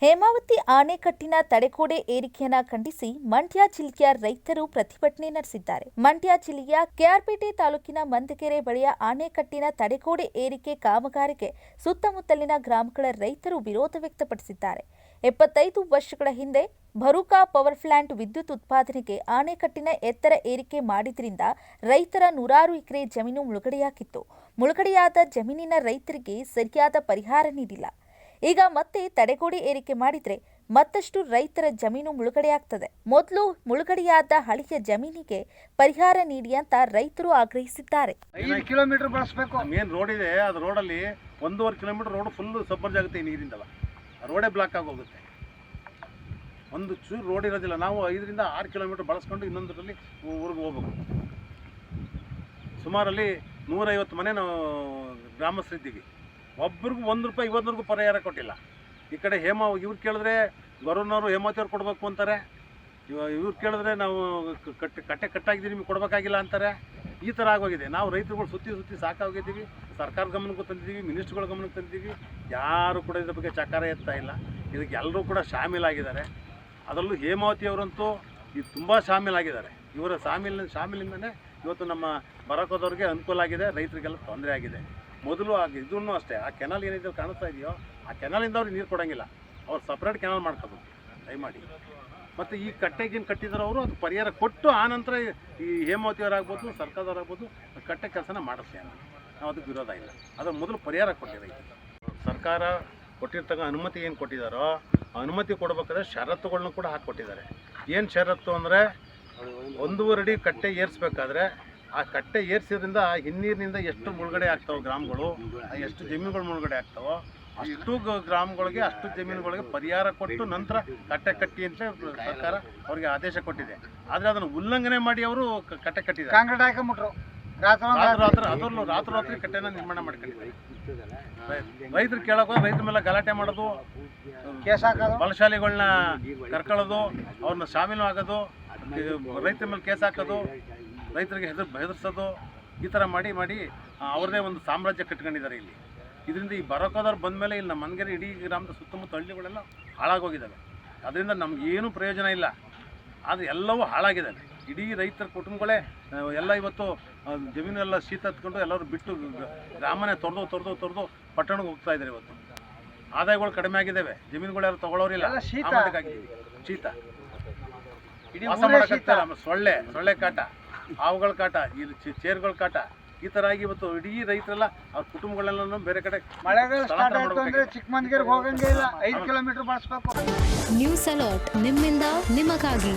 ಹೇಮಾವತಿ ಆಣೆಕಟ್ಟಿನ ತಡೆಗೋಡೆ ಏರಿಕೆಯನ್ನ ಖಂಡಿಸಿ ಮಂಡ್ಯ ಜಿಲ್ಲೆಯ ರೈತರು ಪ್ರತಿಭಟನೆ ನಡೆಸಿದ್ದಾರೆ. ಮಂಡ್ಯ ಜಿಲ್ಲೆಯ ಕೆಆರ್ಪೇಟೆ ತಾಲೂಕಿನ ಮಂದಗೆರೆ ಬಳಿಯ ಆಣೆಕಟ್ಟಿನ ತಡೆಗೋಡೆ ಏರಿಕೆ ಕಾಮಗಾರಿಗೆ ಸುತ್ತಮುತ್ತಲಿನ ಗ್ರಾಮಗಳ ರೈತರು ವಿರೋಧ ವ್ಯಕ್ತಪಡಿಸಿದ್ದಾರೆ. 75 ವರ್ಷಗಳ ಹಿಂದೆ ಭರೂಕಾ ಪವರ್ ಪ್ಲಾಂಟ್ ವಿದ್ಯುತ್ ಉತ್ಪಾದನೆಗೆ ಆಣೆಕಟ್ಟಿನ ಎತ್ತರ ಏರಿಕೆ ಮಾಡಿದ್ರಿಂದ ರೈತರ 100 ಎಕರೆ ಜಮೀನು ಮುಳುಗಡೆಯಾಗಿತ್ತು. ಮುಳುಗಡೆಯಾದ ಜಮೀನಿನ ರೈತರಿಗೆ ಸರಿಯಾದ ಪರಿಹಾರ ನೀಡಿಲ್ಲ. ಈಗ ಮತ್ತೆ ತಡೆಗೋಡೆ ಏರಿಕೆ ಮಾಡಿದ್ರೆ ಮತ್ತಷ್ಟು ರೈತರ ಜಮೀನು ಮುಳುಗಡೆಯಾಗ್ತದೆ. ಮೊದಲು ಮುಳುಗಡೆಯಾದ ಹಳೆಯ ಜಮೀನಿಗೆ ಪರಿಹಾರ ನೀಡಿ ಅಂತ ರೈತರು ಆಗ್ರಹಿಸಿದ್ದಾರೆ. 5 ಕಿಲೋಮೀಟರ್ ಬಳಸಬೇಕು. ಮೇನ್ ರೋಡ್ ಇದೆ, ಅದು ರೋಡಲ್ಲಿ 1.5 ಕಿಲೋಮೀಟರ್ ರೋಡ್ ಫುಲ್ ಸಬ್ಬರ್ಜ್ ಆಗುತ್ತೆ. ನೀರಿಂದಲ್ಲ ರೋಡೇ ಬ್ಲಾಕ್ ಆಗಿ ಹೋಗುತ್ತೆ. ಒಂದು ಚೂರು ರೋಡ್ ಇರೋದಿಲ್ಲ. ನಾವು 5 ರಿಂದ 6 ಕಿಲೋಮೀಟರ್ ಬಳಸ್ಕೊಂಡು ಇನ್ನೊಂದರಲ್ಲಿ ಊರಿಗೆ ಹೋಗ್ಬೇಕು. ಸುಮಾರಲ್ಲಿ 150 ಮನೆ ನಾವು ಗ್ರಾಮಸ್ಥರಿದ್ದೀವಿ. ಒಬ್ರಿಗೂ ₹1 ಇವತ್ತಿನವರೆಗೂ ಪರಿಹಾರ ಕೊಟ್ಟಿಲ್ಲ. ಈ ಕಡೆ ಇವ್ರು ಕೇಳಿದ್ರೆ ಗೌರವನವರು ಹೇಮಾವತಿ ಅವ್ರು ಕೊಡಬೇಕು ಅಂತಾರೆ. ಇವ್ರು ಕೇಳಿದ್ರೆ ನಾವು ಕಟ್ಟಾಗಿದ್ದೀವಿ ನಿಮಗೆ ಕೊಡಬೇಕಾಗಿಲ್ಲ ಅಂತಾರೆ. ಈ ಥರ ಆಗೋಗಿದೆ. ನಾವು ರೈತರುಗಳು ಸುತ್ತಿ ಸಾಕಾಗಿದ್ದೀವಿ. ಸರ್ಕಾರ ಗಮನಕ್ಕೂ ತಂದಿದ್ದೀವಿ, ಮಿನಿಸ್ಟ್ರುಗಳ ಗಮನಕ್ಕೆ ತಂದಿದ್ದೀವಿ. ಯಾರು ಕೂಡ ಇದ್ರ ಬಗ್ಗೆ ಚಕಾರ ಎತ್ತಾ ಇಲ್ಲ. ಇದಕ್ಕೆ ಎಲ್ಲರೂ ಕೂಡ ಶಾಮೀಲಾಗಿದ್ದಾರೆ. ಅದರಲ್ಲೂ ಹೇಮಾವತಿ ಅವರಂತೂ ಇದು ತುಂಬ ಶಾಮೀಲಾಗಿದ್ದಾರೆ. ಇವರ ಶಾಮೀಲಿಂದನೇ ಇವತ್ತು ನಮ್ಮ ಬರಕೋದವ್ರಿಗೆ ಅನುಕೂಲ ಆಗಿದೆ, ರೈತರಿಗೆಲ್ಲ ತೊಂದರೆ ಆಗಿದೆ. ಮೊದಲು ಇದನ್ನು ಅಷ್ಟೇ, ಆ ಕೆನಾಲ್ ಏನಿದೆ ಕಾಣಿಸ್ತಾ ಇದೆಯೋ ಆ ಕೆನಾಲಿಂದ ಅವ್ರಿಗೆ ನೀರು ಕೊಡೋಂಗಿಲ್ಲ. ಅವ್ರು ಸಪ್ರೇಟ್ ಕೆನಾಲ್ ಮಾಡ್ಕೋಬೇಕು ದಯಮಾಡಿ. ಮತ್ತು ಈ ಕಟ್ಟೆಗೇನು ಕಟ್ಟಿದಾರೋ ಅವರು ಅದು ಪರಿಹಾರ ಕೊಟ್ಟು ಆನಂತರ ಈ ಹೇಮಾವತಿಯವರಾಗ್ಬೋದು ಸರ್ಕಾರದವರಾಗ್ಬೋದು ಕಟ್ಟೆ ಕೆಲಸನ ಮಾಡಿಸ್ತೀವಿ. ನಾವು ಅದಕ್ಕೆ ವಿರೋಧ ಇಲ್ಲ. ಅದರ ಮೊದಲು ಪರಿಹಾರ ಕೊಟ್ಟಿದೆ. ಸರ್ಕಾರ ಕೊಟ್ಟಿರ್ತಕ್ಕ ಅನುಮತಿ ಏನು ಕೊಟ್ಟಿದ್ದಾರೋ ಅನುಮತಿ ಕೊಡಬೇಕಾದ್ರೆ ಷರತ್ತುಗಳನ್ನ ಕೂಡ ಹಾಕಿಕೊಟ್ಟಿದ್ದಾರೆ. ಏನು ಷರತ್ತು ಅಂದರೆ 1.5 ಅಡಿ ಕಟ್ಟೆ ಏರಿಸ್ಬೇಕಾದ್ರೆ ಆ ಕಟ್ಟೆ ಏರಿಸಿದ್ರಿಂದ ಹಿನ್ನೀರಿನಿಂದ ಎಷ್ಟು ಮುಳುಗಡೆ ಆಗ್ತಾವೆ ಗ್ರಾಮಗಳು, ಎಷ್ಟು ಜಮೀನುಗಳು ಮುಳುಗಡೆ ಆಗ್ತಾವೋ ಅಷ್ಟು ಗ್ರಾಮಗಳಿಗೆ ಅಷ್ಟು ಜಮೀನುಗಳಿಗೆ ಪರಿಹಾರ ಕೊಟ್ಟು ನಂತರ ಕಟ್ಟೆ ಕಟ್ಟಿ ಅಂತ ಸರ್ಕಾರ ಅವ್ರಿಗೆ ಆದೇಶ ಕೊಟ್ಟಿದೆ. ಆದರೆ ಅದನ್ನು ಉಲ್ಲಂಘನೆ ಮಾಡಿ ಅವರು ಕಟ್ಟೆ ಕಟ್ಟಿದ್ದಾರೆ. ರಾತ್ರಿ ಕಟ್ಟೆನ ನಿರ್ಮಾಣ ಮಾಡ್ಕೊಂಡಿದ್ದಾರೆ. ರೈತರು ಕೇಳೋಕೆ ರೈತರ ಮೇಲೆ ಗಲಾಟೆ ಮಾಡೋದು, ಬಲಶಾಲಿಗಳನ್ನ ಕರ್ಕೊಳ್ಳೋದು, ಅವ್ರನ್ನ ಶಾಮೀಲು ಆಗೋದು, ರೈತರ ಮೇಲೆ ಕೇಸ್ ಹಾಕೋದು, ರೈತರಿಗೆ ಹೆದರ್ಸೋದು, ಈ ಥರ ಮಾಡಿ ಅವ್ರದೇ ಒಂದು ಸಾಮ್ರಾಜ್ಯ ಕಟ್ಕೊಂಡಿದ್ದಾರೆ ಇಲ್ಲಿ. ಇದರಿಂದ ಈ ಬರಕೋದವ್ರು ಬಂದ ಮೇಲೆ ಇಲ್ಲಿ ನಮ್ಮ ಮಂದಗೆರೆ ಇಡೀ ಗ್ರಾಮದ ಸುತ್ತಮುತ್ತ ಹಳ್ಳಿಗಳೆಲ್ಲ ಹಾಳಾಗೋಗಿದ್ದಾವೆ. ಅದರಿಂದ ನಮಗೇನು ಪ್ರಯೋಜನ ಇಲ್ಲ. ಆದರೆ ಎಲ್ಲವೂ ಹಾಳಾಗಿದ್ದಾವೆ. ಇಡೀ ರೈತರ ಕುಟುಂಬಗಳೇ ಎಲ್ಲ ಇವತ್ತು ಜಮೀನೆಲ್ಲ ಶೀತ ಹತ್ಕೊಂಡು ಎಲ್ಲರೂ ಬಿಟ್ಟು ಗ್ರಾಮನೇ ತೊರೆದು ಪಟ್ಟಣಕ್ಕೆ ಹೋಗ್ತಾ ಇದ್ದಾರೆ. ಇವತ್ತು ಆದಾಯಗಳು ಕಡಿಮೆ ಆಗಿದ್ದಾವೆ. ಜಮೀನುಗಳು ಯಾರು ತೊಗೊಳೋರಿಲ್ಲ. ಶೀತ ವಾಸ ಮಾಡೋಕ್ಕಾಗ್ತಾಯಿಲ್ಲ. ಸೊಳ್ಳೆ ಕಾಟ, ಹಾವುಗಳ ಕಾಟ, ಇಲ್ಲಿ ಚೇರ್ಗಳ ಕಾಟ, ಈ ಥರ ಆಗಿ ಇವತ್ತು ಇಡೀ ರೈತರೆಲ್ಲ ಅವ್ರ ಕುಟುಂಬಗಳೆಲ್ಲ ಬೇರೆ ಕಡೆ ಚಿಕ್ಕಮಂದಿಗೆ ಹೋಗಂಗೆ ಇಲ್ಲ. 5 ಕಿಲೋಮೀಟರ್ ಬಳಸಬೇಕು. ನ್ಯೂಸ್ ಅಲರ್ಟ್ ನಿಮ್ಮಿಂದ ನಿಮಗಾಗಿ.